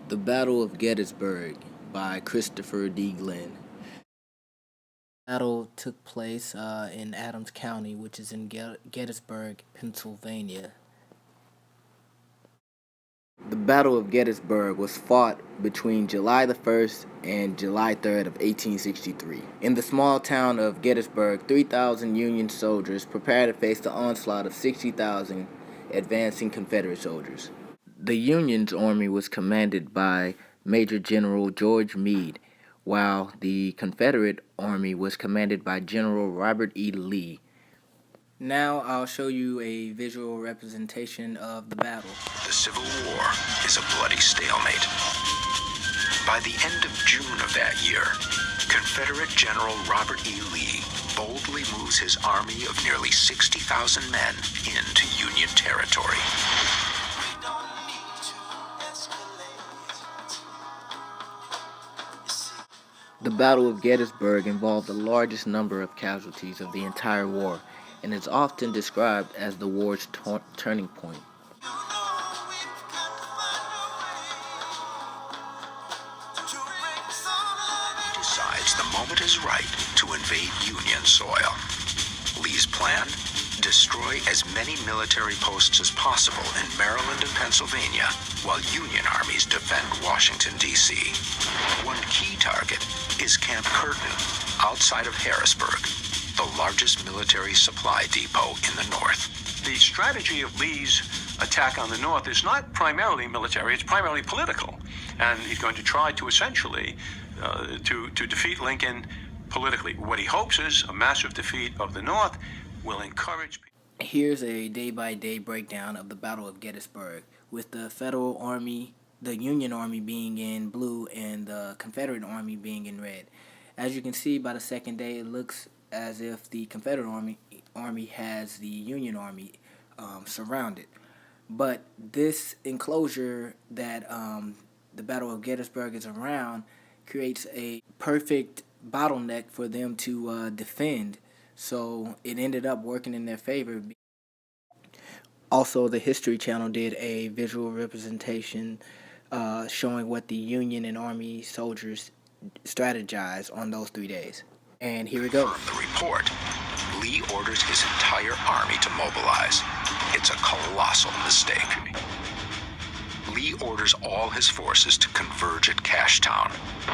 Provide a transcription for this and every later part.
The Battle of Gettysburg by Christopher D. Glenn. The battle took place in Adams County, which is in Gettysburg, Pennsylvania. The Battle of Gettysburg was fought between July the 1st and July 3rd of 1863. In the small town of Gettysburg, 3,000 Union soldiers prepared to face the onslaught of 60,000 advancing Confederate soldiers. The Union's army was commanded by Major General George Meade, while the Confederate army was commanded by General Robert E. Lee. Now I'll show you a visual representation of the battle. The Civil War is a bloody stalemate. By the end of June of that year, Confederate General Robert E. Lee boldly moves his army of nearly 60,000 men into Union territory. The Battle of Gettysburg involved the largest number of casualties of the entire war and is often described as the war's turning point. He decides the moment is right to invade Union soil. Lee's plan? Destroy as many military posts as possible in Maryland and Pennsylvania while Union armies defend Washington, D.C. One key target is Camp Curtin, outside of Harrisburg, the largest military supply depot in the North. The strategy of Lee's attack on the North is not primarily military, it's primarily political. And he's going to try to essentially to defeat Lincoln politically. What he hopes is a massive defeat of the North will encourage people. Here's a day-by-day breakdown of the Battle of Gettysburg, with the Federal Army, the Union Army being in blue, and the Confederate Army being in red. As you can see, by the second day, it looks as if the Confederate Army has the Union Army surrounded. But this enclosure that the Battle of Gettysburg is around creates a perfect bottleneck for them to defend. So it ended up working in their favor. Also, the History Channel did a visual representation showing what the Union and Army soldiers strategized on those 3 days. And here we go. From the report, Lee orders his entire army to mobilize. It's a colossal mistake. Lee orders all his forces to converge at Cashtown,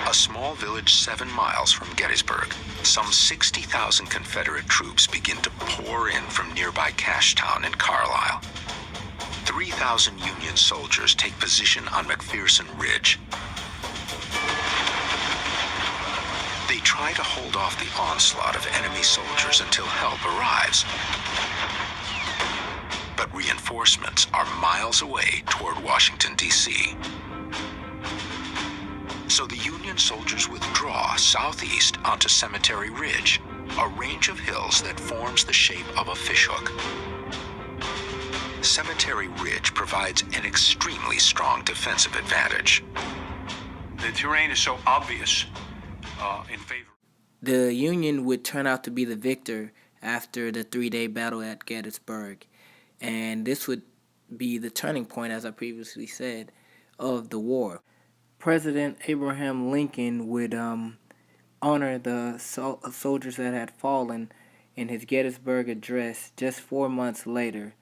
a small village 7 miles from Gettysburg. Some 60,000 Confederate troops begin to pour in from nearby Cashtown and Carlisle. 3,000 Union soldiers take position on McPherson Ridge. They try to hold off the onslaught of enemy soldiers until help arrives. But reinforcements are miles away toward Washington, D.C. So the Union soldiers withdraw southeast onto Cemetery Ridge, a range of hills that forms the shape of a fishhook. Cemetery Ridge provides an extremely strong defensive advantage. The terrain is so obvious in favor. The Union would turn out to be the victor after the 3-day battle at Gettysburg. And this would be the turning point, as I previously said, of the war. President Abraham Lincoln would honor the soldiers that had fallen in his Gettysburg address just 4 months later,